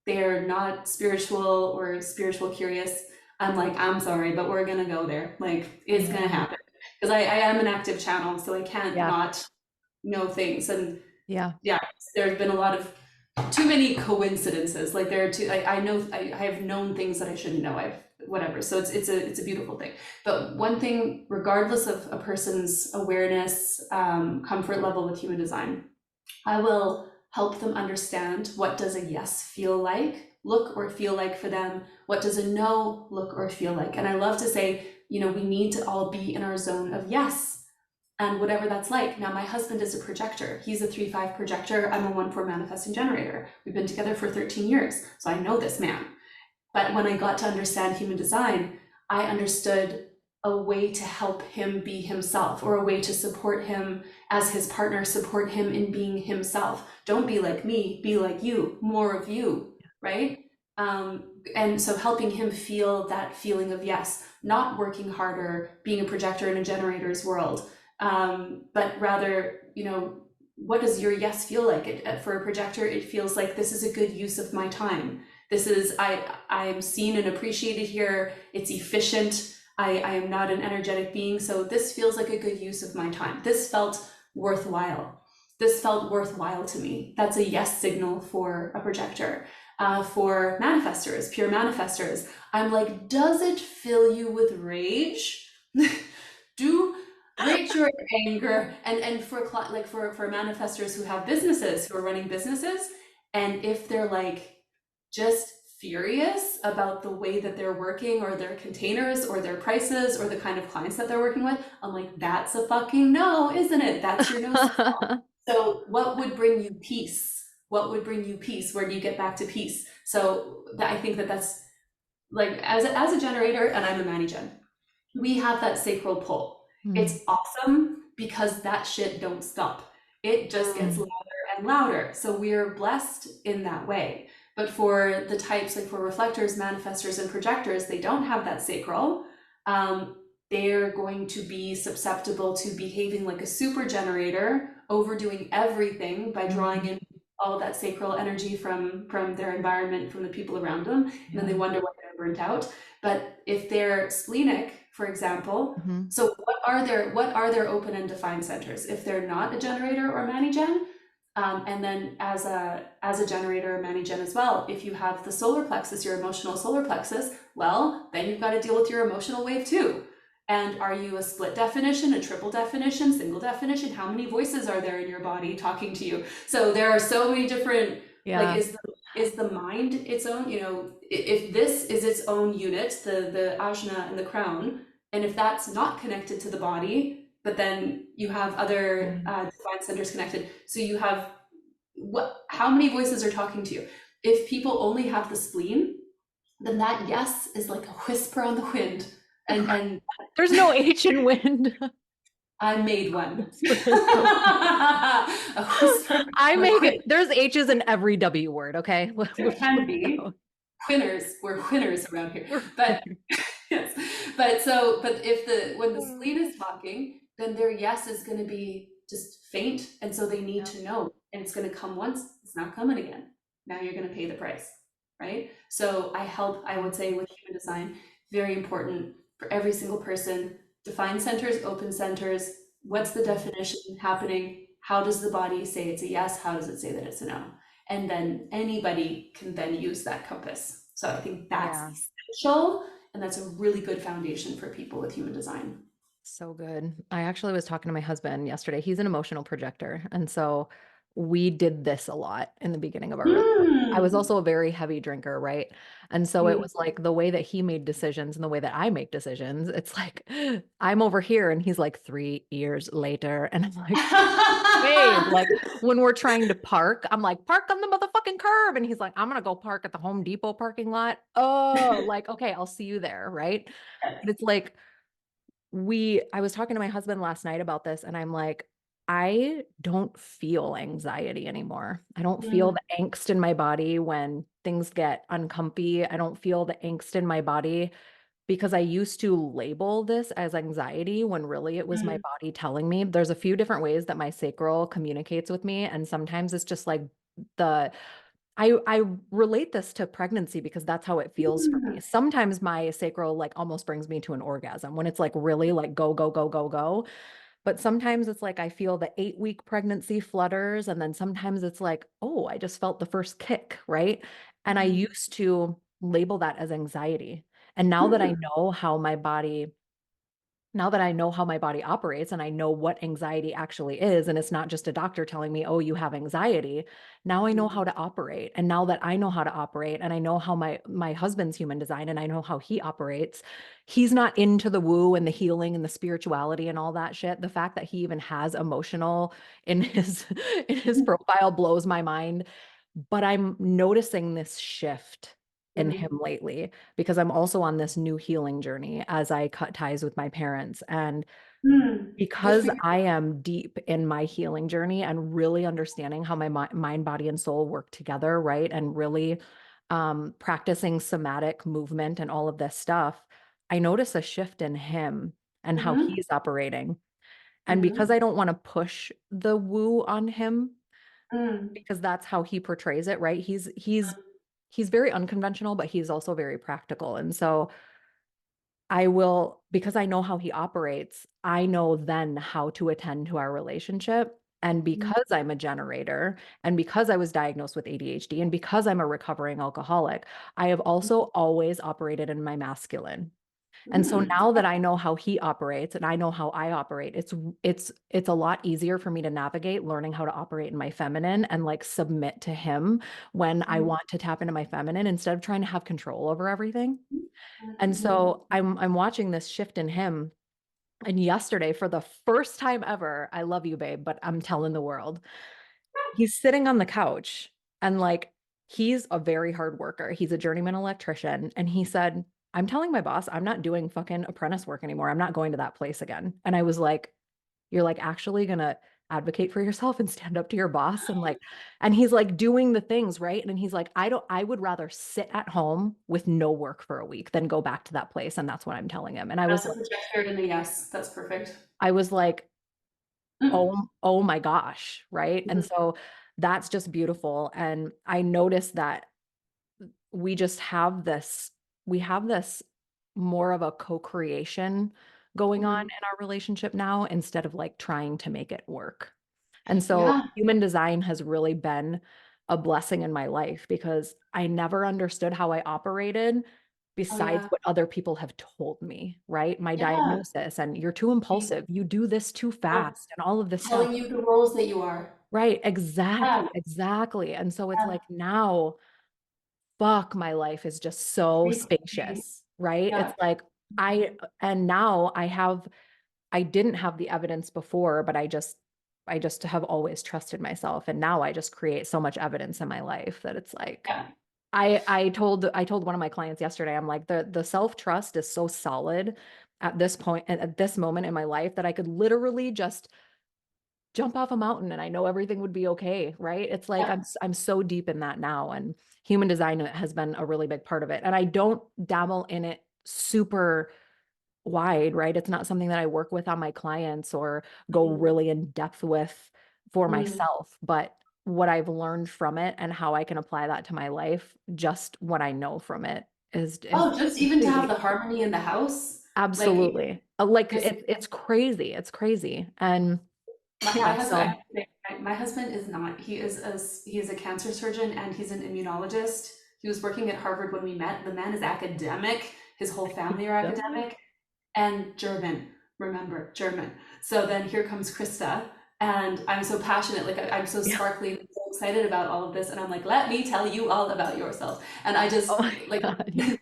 they're not spiritual or spiritual curious, I'm like, I'm sorry, but we're gonna go there. Like, it's gonna happen. Because I am an active channel, so I can't Yeah. not know things. And Yeah. yeah, there's been a lot of too many coincidences. Like there are too, I know I have known things that I shouldn't know. I've whatever. So it's a beautiful thing. But one thing, regardless of a person's awareness, comfort level with human design, I will help them understand, what does a yes feel like, look or feel like for them? What does a no look or feel like? And I love to say, we need to all be in our zone of yes, and whatever that's like. Now, my husband is a projector. He's a 3/5 projector. I'm a 1/4 manifesting generator. We've been together for 13 years, so I know this man. But when I got to understand human design, I understood a way to help him be himself, or a way to support him as his partner, support him in being himself. Don't be like me, be like you, more of you, right? And so helping him feel that feeling of yes, not working harder, being a projector in a generator's world, but rather, what does your yes feel like? For a projector, it feels like, this is a good use of my time. This is, I'm seen and appreciated here. It's efficient. I am not an energetic being, so this feels like a good use of my time. This felt worthwhile. This felt worthwhile to me. That's a yes signal for a projector. For manifestors, pure manifestors, I'm like, does it fill you with rage? Do rage your anger, and for manifestors who have businesses, who are running businesses, and if they're like just furious about the way that they're working, or their containers, or their prices, or the kind of clients that they're working with, I'm like, that's a fucking no, isn't it? That's your no signal. So what would bring you peace? What would bring you peace? Where do you get back to peace? So I think that's like, as a generator, and I'm a Mani-Gen, we have that sacral pull. It's awesome because that shit don't stop. It just gets louder and louder. So we're blessed in that way. But for the types, like for reflectors, manifestors, and projectors, they don't have that sacral. They're going to be susceptible to behaving like a super generator, overdoing everything by drawing in all that sacral energy from their environment, from the people around them, and then they wonder why they're burnt out. But if they're splenic, for example, so what are their open and defined centers? If they're not a generator or Mani-Gen, and then as a generator or Mani-Gen as well, if you have the solar plexus, your emotional solar plexus, well, then you've got to deal with your emotional wave too. And are you a split definition, a triple definition, single definition? How many voices are there in your body talking to you? So there are so many different, like, is the mind its own, if this is its own unit, the ajna and the crown, and if that's not connected to the body, but then you have other divine centers connected. So you have, how many voices are talking to you? If people only have the spleen, then that yes is like a whisper on the wind. And there's no H in wind. I made one. A whisper. I make it. There's H's in every W word. Okay. There can be. Winners. We're winners around here. But yes. But when the spleen is talking, then their yes is going to be just faint, and so they need to know, and it's going to come once, it's not coming again. Now you're going to pay the price, right? So I would say with human design, very important for every single person, define centers, open centers. What's the definition happening? How does the body say it's a yes? How does it say that it's a no? And then anybody can then use that compass. So I think that's essential, and that's a really good foundation for people with human design. So good. I actually was talking to my husband yesterday. He's an emotional projector. And so we did this a lot in the beginning of our relationship. I was also a very heavy drinker, right? And so it was like the way that he made decisions and the way that I make decisions. It's like, I'm over here and he's like 3 years later. And I'm like, babe, like when we're trying to park, I'm like, park on the motherfucking curb. And he's like, I'm going to go park at the Home Depot parking lot. Oh, like, okay, I'll see you there. Right. But it's like, I was talking to my husband last night about this, and I'm like, I don't feel anxiety anymore. I don't feel Mm, the angst in my body when things get uncomfy. I don't feel the angst in my body because I used to label this as anxiety when really it was my mm, body telling me. There's a few different ways that my sacral communicates with me, and sometimes it's just like the I relate this to pregnancy because that's how it feels for me. mm, Sometimes my sacral like almost brings me to an orgasm when it's like really like go go go go go. But sometimes it's like I feel the 8 week pregnancy flutters, and then sometimes it's like, oh, I just felt the first kick, right? And I mm, used to label that as anxiety. And mm, now that I know how my body operates and I know what anxiety actually is, and it's not just a doctor telling me, oh, you have anxiety. Now I know mm, how to operate. And now that I know how to operate and I know how my husband's human design and I know how he operates, he's not into the woo and the healing and the spirituality and all that shit. The fact that he even has emotional in his in his mm, profile blows my mind. But I'm noticing this shift in mm, him lately because I'm also on this new healing journey as I cut ties with my parents. And mm. Good for because you. I am deep in my healing journey and really understanding how my mind, body, and soul work together, right? And really practicing somatic movement and all of this stuff, I notice a shift in him and how Mm-hmm, he's operating. And because mm-hmm, I don't want to push the woo on him, mm, because that's how he portrays it, right? He's very unconventional, but he's also very practical. And so I will, because I know how he operates, I know then how to attend to our relationship. And mm, because I'm a generator, and because I was diagnosed with ADHD, and because I'm a recovering alcoholic, I have also always operated in my masculine. And so mm. now that I know how he operates and I know how I operate, it's a lot easier for me to navigate learning how to operate in my feminine and like submit to him when I Mm, want to tap into my feminine instead of trying to have control over everything. And mhm. so I'm watching this shift in him. And yesterday, for the first time ever, I love you, babe, but I'm telling the world, he's sitting on the couch and like he's a very hard worker. He's a journeyman electrician. And he said, I'm telling my boss, I'm not doing fucking apprentice work anymore. I'm not going to that place again. And I was like, you're like actually gonna advocate for yourself and stand up to your boss and like, and he's like doing the things, right? And he's like, I would rather sit at home with no work for a week than go back to that place. And that's what I'm telling him. And That's a projector and a yes. That's perfect. I was like, Mm, oh my gosh, right? And mm, so that's just beautiful. And I noticed that we just have this, we have this more of a co-creation going on mhm. in our relationship now instead of like trying to make it work. And so Yeah. human design has really been a blessing in my life because I never understood how I operated Oh besides yeah. what other people have told me, right? My Yeah. diagnosis and you're too impulsive, you do this too People fast, and all of this stuff. telling you the roles that you are. Right, Yeah. exactly, exactly. And so it's Yeah. like now, fuck, my life is just so Free floating. spacious, right? It's Yeah. like and now I didn't have the evidence before, but I just have always trusted myself. And now I just create so much evidence in my life that it's like, Yeah. I told one of my clients yesterday, I'm like, the self-trust is so solid at this point, at this moment in my life that I could literally just jump off a mountain and I know everything would be okay, right? It's like Yeah. I'm so deep in that now, and human design has been a really big part of it. And I don't dabble in it super wide, right? It's not something that I work with on my clients or go Mm, really in depth with for mm. myself, but what I've learned from it and how I can apply that to my life, just what I know from it is Oh, just even to have completely the harmony in the house. Like absolutely like there's it's crazy. It's crazy. And my yeah, husband, so my husband is not. He is a cancer surgeon and he's an immunologist. He was working at Harvard when we met. The man is academic. His whole family are academic. And German, remember, German. So then here comes Krista, and I'm so passionate, like I'm so yeah. sparkly and so excited about all of this, and I'm like, let me tell you all about yourself. And I Oh just my like God. Yeah.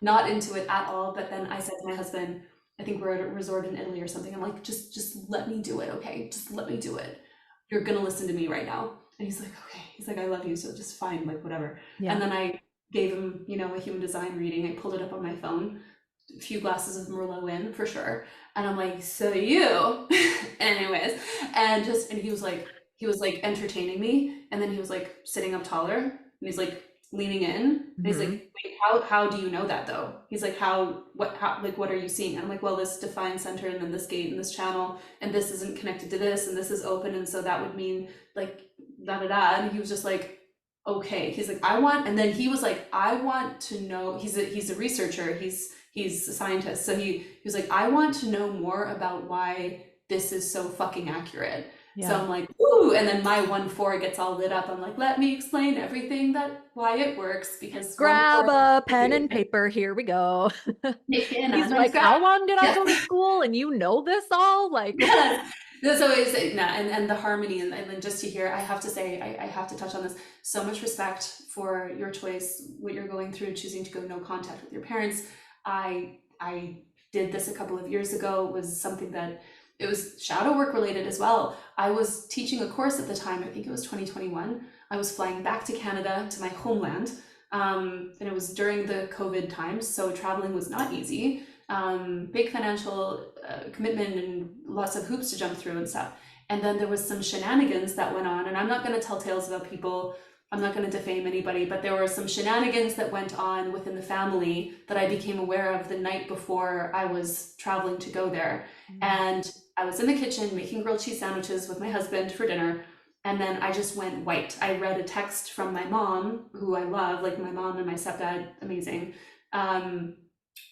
not into it at all. But then I said to my husband, I think we're at a resort in Italy or something. I'm like, just let me do it, okay? Just let me do it. You're gonna listen to me right now. And he's like, okay. He's like, I love you, so just fine, like whatever. And Yeah. then I gave him, a human design reading. I pulled it up on my phone a few glasses of Merlot in for sure. And I'm like, so you, anyways, and he was like entertaining me, and then he was like sitting up taller, and he's like leaning in, and he's Mm-hmm. like, wait, how do you know that though? He's like, how, like, what are you seeing? I'm like, well, this defined center, and then this gate, and this channel, and this isn't connected to this, and this is open, and so that would mean like da da da. And he was just like, okay. He's like, I want, and then he was like, I want to know. He's a researcher. He's a scientist. So he was like, I want to know more about why this is so fucking accurate. So Yeah. I'm like, ooh, and then my 1-4 gets all lit up. I'm like, let me explain everything that why it works, because Grab 1-4 a pen and paper. Here we go. making He's on like, scratch. how long did I Yes. go to school and you know this all? Like, Yes. That's always no, and the harmony, and then just to hear, I have to say, I have to touch on this. So much respect for your choice, what you're going through, choosing to go no contact with your parents. I did this a couple of years ago. It was something that it was shadow work related as well. I was teaching a course at the time, I think it was 2021. I was flying back to Canada, to my homeland, and it was during the COVID times, so traveling was not easy. Big financial commitment and lots of hoops to jump through and stuff. And then there was some shenanigans that went on, and I'm not going to tell tales about people. I'm not going to defame anybody, but there were some shenanigans that went on within the family that I became aware of the night before I was traveling to go there. And I was in the kitchen making grilled cheese sandwiches with my husband for dinner. And then I just went white. I read a text from my mom, who I love, like my mom and my stepdad, amazing.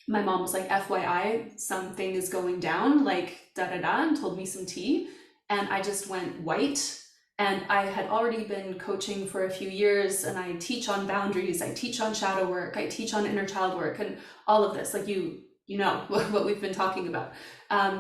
My mom was like, FYI, something is going down, like da da da, and told me some tea. And I just went white. And I had already been coaching for a few years, and I teach on boundaries, I teach on shadow work, I teach on inner child work, and all of this, like you know what we've been talking about.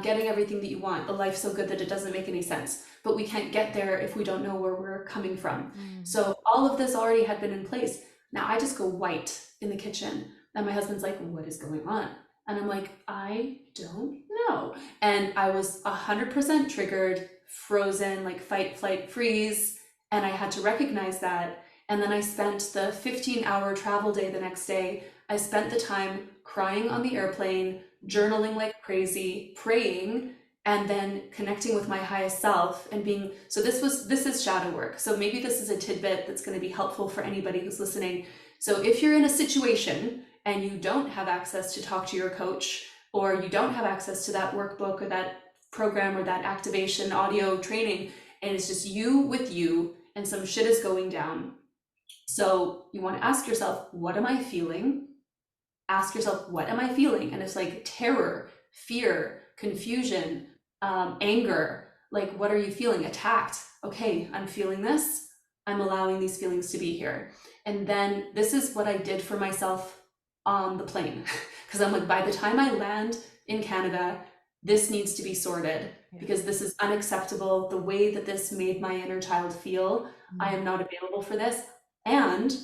Getting everything that you want, the life so good that it doesn't make any sense. But we can't get there if we don't know where we're coming from. So all of this already had been in place. Now I just go white in the kitchen. And my husband's like, what is going on? And I'm like, I don't know. And I was 100% triggered, frozen, like fight, flight, freeze. And I had to recognize that. And then I spent the 15-hour travel day the next day. I spent the time crying on the airplane, journaling like crazy, praying, and then connecting with my highest self and being, so this is shadow work. So maybe this is a tidbit that's going to be helpful for anybody who's listening. So if you're in a situation and you don't have access to talk to your coach, or you don't have access to that workbook or that program or that activation audio training, and it's just you with you and some shit is going down. So you want to ask yourself, what am I feeling? Ask yourself, what am I feeling? And it's like terror, fear, confusion, anger. Like, what are you feeling? Attacked. Okay, I'm feeling this. I'm allowing these feelings to be here. And then this is what I did for myself on the plane. Because I'm like, by the time I land in Canada, this needs to be sorted, because this is unacceptable. The way that this made my inner child feel, I am not available for this. And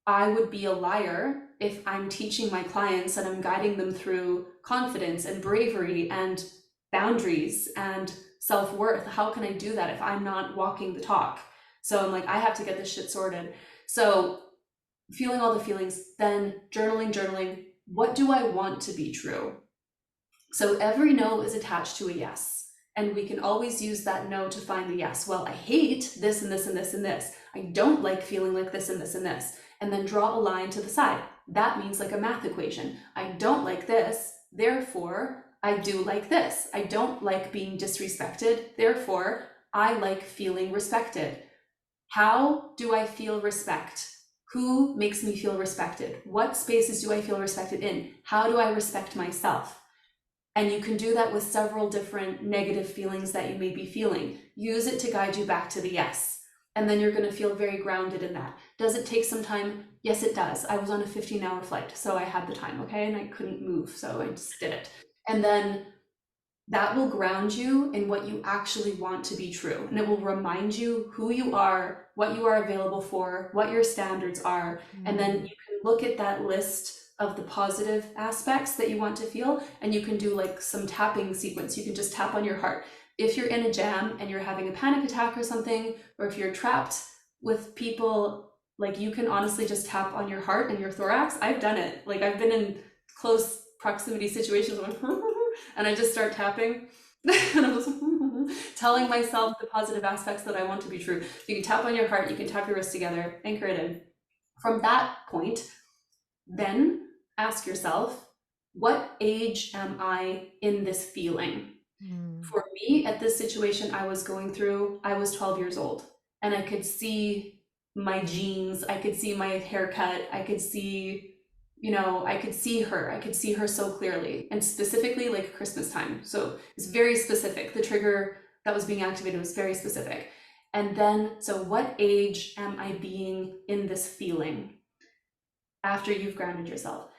I would be a liar if I'm teaching my clients and I'm guiding them through confidence and bravery and boundaries and self-worth. How can I do that if I'm not walking the talk? So I'm like, I have to get this shit sorted. So feeling all the feelings, then journaling, what do I want to be true? So every no is attached to a yes. And we can always use that no to find the yes. Well, I hate this and this and this and this. I don't like feeling like this and this and this. And then draw a line to the side. That means like a math equation. I don't like this, therefore I do like this. I don't like being disrespected, therefore I like feeling respected. How do I feel respect? Who makes me feel respected? What spaces do I feel respected in? How do I respect myself? And you can do that with several different negative feelings that you may be feeling. Use it to guide you back to the yes. And then you're going to feel very grounded in that. Does it take some time? Yes, it does. I was on a 15-hour flight, so I had the time, okay? And I couldn't move, so I just did it. And then that will ground you in what you actually want to be true. And it will remind you who you are, what you are available for, what your standards are. And then you can look at that list of the positive aspects that you want to feel, and you can do like some tapping sequence. You can just tap on your heart. If you're in a jam and you're having a panic attack or something, or if you're trapped with people, like you can honestly just tap on your heart and your thorax. I've done it. Like I've been in close proximity situations. I'm like, and I just start tapping. And I'm just telling myself the positive aspects that I want to be true. You can tap on your heart, you can tap your wrists together, anchor it in. From that point, then ask yourself, what age am I in this feeling? For me, at this situation I was going through, I was 12 years old, and I could see my jeans, I could see my haircut, I could see, I could see her. I could see her so clearly, and specifically like Christmas time. So it's very specific. The trigger that was being activated was very specific. And then, so what age am I being in this feeling after you've grounded yourself?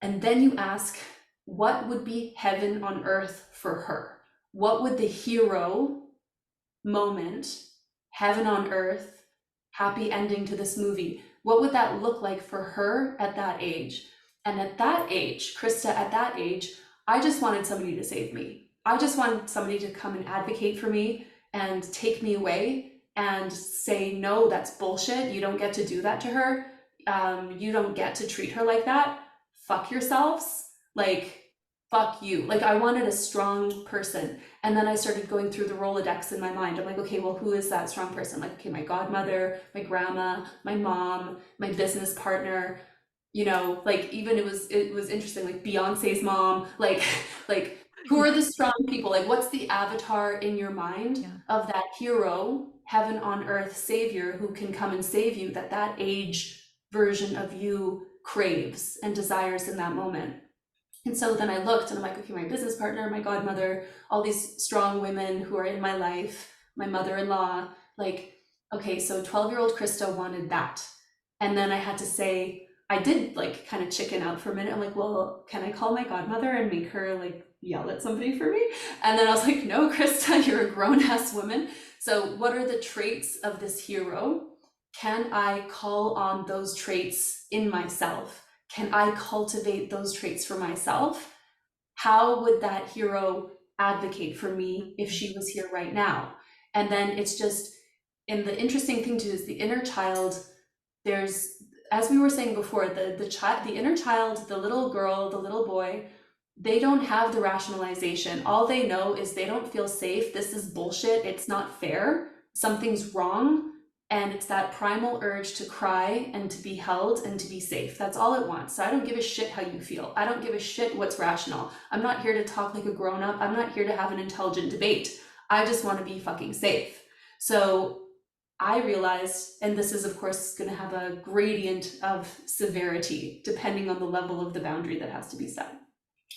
And then you ask, what would be heaven on earth for her? What would the hero moment, heaven on earth, happy ending to this movie, what would that look like for her at that age? And at that age, Krista, at that age, I just wanted somebody to save me. I just wanted somebody to come and advocate for me and take me away and say, no, that's bullshit. You don't get to do that to her. You don't get to treat her like that. Fuck yourselves. Like, fuck you. Like, I wanted a strong person. And then I started going through the Rolodex in my mind. I'm like, okay, well, who is that strong person? Like, okay, my godmother, my grandma, my mom, my business partner, like even it was interesting, like Beyonce's mom, like who are the strong people? Like, what's the avatar in your mind of that hero, heaven on earth savior who can come and save you, that age version of you craves and desires in that moment? And so then I looked and I'm like, okay, my business partner, my godmother, all these strong women who are in my life, my mother-in-law, like, okay, so 12-year-old Krista wanted that. And then I had to say, I did like kind of chicken out for a minute. I'm like, well, can I call my godmother and make her like yell at somebody for me? And then I was like, no, Krista, you're a grown-ass woman. So what are the traits of this hero? Can I call on those traits in myself? Can I cultivate those traits for myself? How would that hero advocate for me if she was here right now? And then it's just, and the interesting thing too is the inner child, there's, as we were saying before, the inner child, the little girl, the little boy, they don't have the rationalization. All they know is they don't feel safe. This is bullshit. It's not fair. Something's wrong. And it's that primal urge to cry and to be held and to be safe. That's all it wants. So I don't give a shit how you feel. I don't give a shit what's rational. I'm not here to talk like a grown-up. I'm not here to have an intelligent debate. I just want to be fucking safe. So I realized, and this is of course going to have a gradient of severity depending on the level of the boundary that has to be set.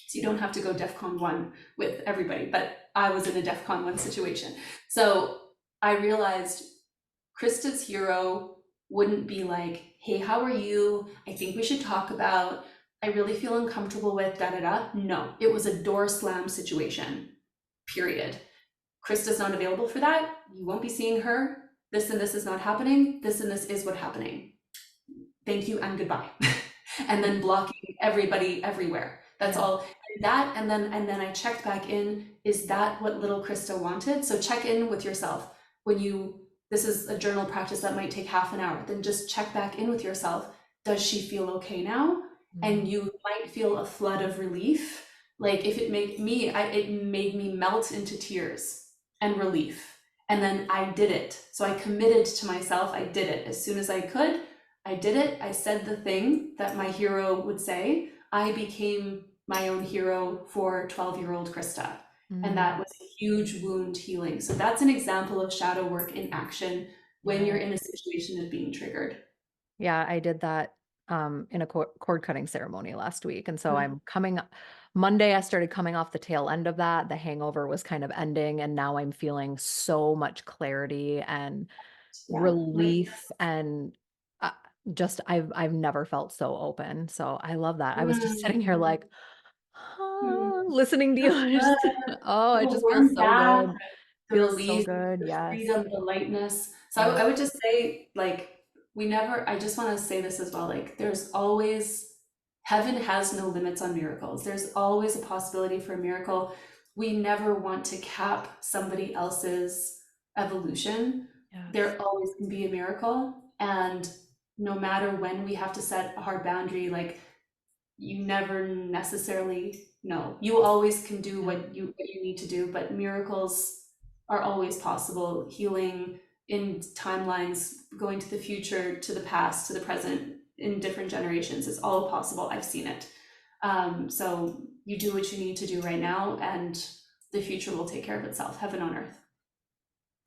So you don't have to go DEFCON 1 with everybody, but I was in a DEFCON 1 situation. So I realized Krista's hero wouldn't be like, hey, how are you? I think we should talk about, I really feel uncomfortable with da-da-da. No, it was a door slam situation, period. Krista's not available for that. You won't be seeing her. This and this is not happening. This and this is what's happening. Thank you and goodbye. And then blocking everybody everywhere. That's all. And then I checked back in. Is that what little Krista wanted? So check in with yourself. This is a journal practice that might take half an hour. Then just check back in with yourself. Does she feel okay now? And you might feel a flood of relief. Like if it made me melt into tears and relief. And then I did it. So I committed to myself. I did it as soon as I could. I did it. I said the thing that my hero would say. I became my own hero for 12-year-old Krista. And that was a huge wound healing. So that's an example of shadow work in action when you're in a situation of being triggered. Yeah, I did that in a cord cutting ceremony last week. And so Monday, I started coming off the tail end of that. The hangover was kind of ending. And now I'm feeling so much clarity and relief and I've never felt so open. So I love that. I was just sitting here like, listening to you. Oh, it just feels so good. The Feels release, so good. the Yes. freedom, the lightness. So I would just say, like, I just want to say this as well, like, heaven has no limits on miracles. There's always a possibility for a miracle. We never want to cap somebody else's evolution. Yes. There always can be a miracle. And no matter when we have to set a hard boundary, like, you never necessarily know. You always can do Yeah. what you need to do, but miracles are always possible. Healing in timelines, going to the future, to the past, to the present, in different generations is all possible. I've seen it. So you do what you need to do right now, and the future will take care of itself. Heaven on earth.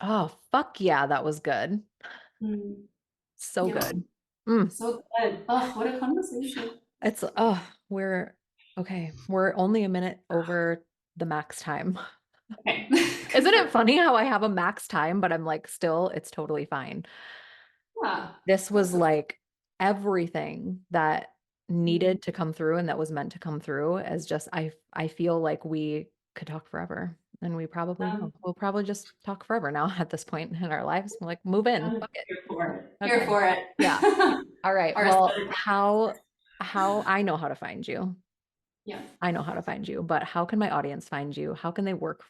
Oh, fuck yeah, that was good. Mm, So yeah, good. Mm. so good. Oh, what a conversation. It's we're okay. We're only a minute over the max time. Okay, Isn't it good. funny how I have a max time, but I'm like, still, it's totally fine. Yeah, This was that's so. like everything that Mm, needed to come through and that was meant to come through as just I feel like we could talk forever and we probably um, will. We'll probably just talk forever now at this point in our lives. We're like, move in, I'm fuck it. here for it. Here Okay. for it. Yeah. All right. Our Well, aesthetic. how I know how to find you. Yeah. I know how to find you, but how can my audience find you? How can they work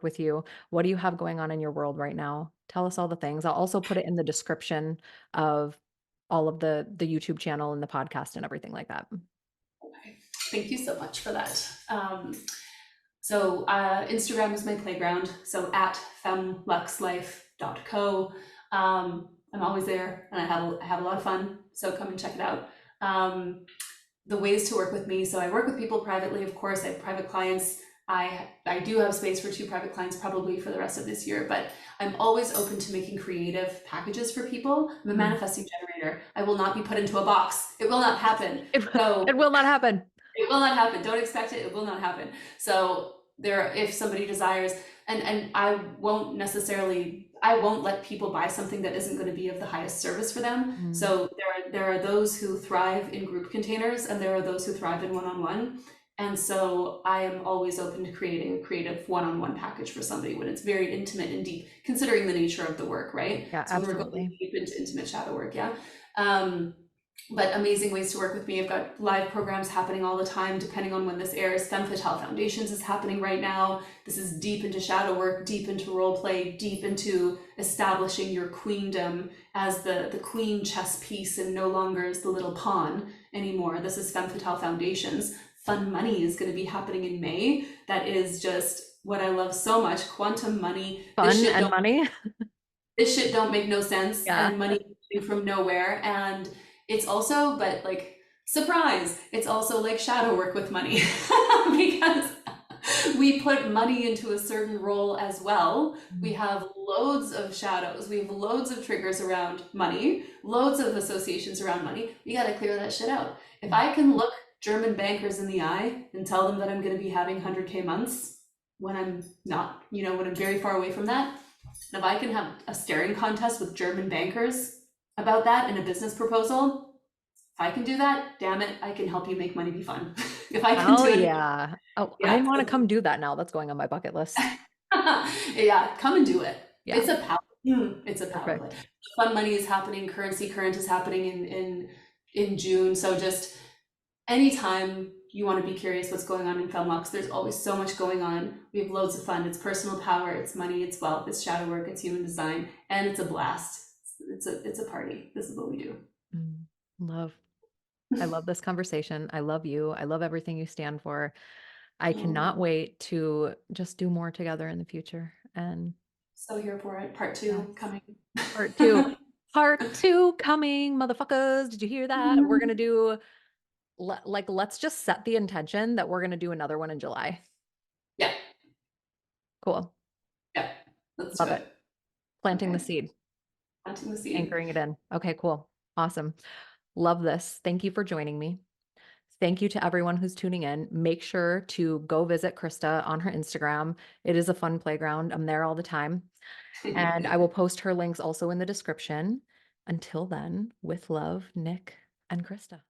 with you? What do you have going on in your world right now? Tell us all the things. I'll also put it in the description of all of the YouTube channel and the podcast and everything like that. Okay. Thank you so much for that. Instagram is my playground. So at femluxlife.co. I'm always there and I have a lot of fun. So come and check it out. The ways to work with me. So I work with people privately, of course. I have private clients. I do have space for 2 private clients probably for the rest of this year, but I'm always open to making creative packages for people. I'm a Mm. manifesting generator. I will not be put into a box. It will not happen. It, So it will not happen. it will not happen. Don't expect it. It will not happen. So there, if somebody desires, and I won't let people buy something that isn't going to be of the highest service for them. Mm. So there are those who thrive in group containers, and there are those who thrive in one-on-one. And so I am always open to creating a creative one-on-one package for somebody when it's very intimate and deep, considering the nature of the work, right? Yeah, So when we're going absolutely. deep into intimate shadow work, yeah. Um, but amazing ways to work with me. I've got live programs happening all the time, depending on when this airs. Femme Fatale Foundations is happening right now. This is deep into shadow work, deep into role play, deep into establishing your queendom as the queen chess piece and no longer as the little pawn anymore. This is Femme Fatale Foundations. Fun Money is going to be happening in May. That is just what I love so much. Quantum money. Fun and money. This shit don't make no sense Yeah. and money came from nowhere. And it's also, but like, surprise, it's also like shadow work with money because we put money into a certain role as well. We Mm. have loads of shadows, we have loads of triggers around money, loads of associations around money. We got to clear that shit out. If I can look German bankers in the eye and tell them that I'm going to be having 100K months when I'm not, when I'm very far away from that, and if I can have a staring contest with German bankers about that in a business proposal, if I can do that, damn it, I can help you make money be fun. If I can Oh do it, yeah. Oh, I yeah, want to come do that now. That's going on my bucket list. yeah, come and do it. Yeah. It's a power play. Perfect. Fun money is happening. Currency current is happening in June. So just anytime you want to be curious what's going on in Femlux, there's always so much going on. We have loads of fun. It's personal power, it's money, it's wealth, it's shadow work, it's human design, and it's a blast. It's a party. This is what we do. Mm. Love. I love this conversation. I love you. I love everything you stand for. I Oh, cannot wait to just do more together in the future. And so here for it. Part yes, two coming. part two. Part two coming, motherfuckers. Did you hear that? We're gonna do let's just set the intention that we're gonna do another one in July. Yeah, Cool. yeah. Let's do Love it. it. Planting the Okay. seed, Planting the seed. anchoring it in. Okay, cool. Awesome. Love this. Thank you for joining me. Thank you to everyone who's tuning in. Make sure to go visit Krista on her Instagram. It is a fun playground. I'm there all the time. And I will post her links also in the description. Until then, with love, Nick and Krista.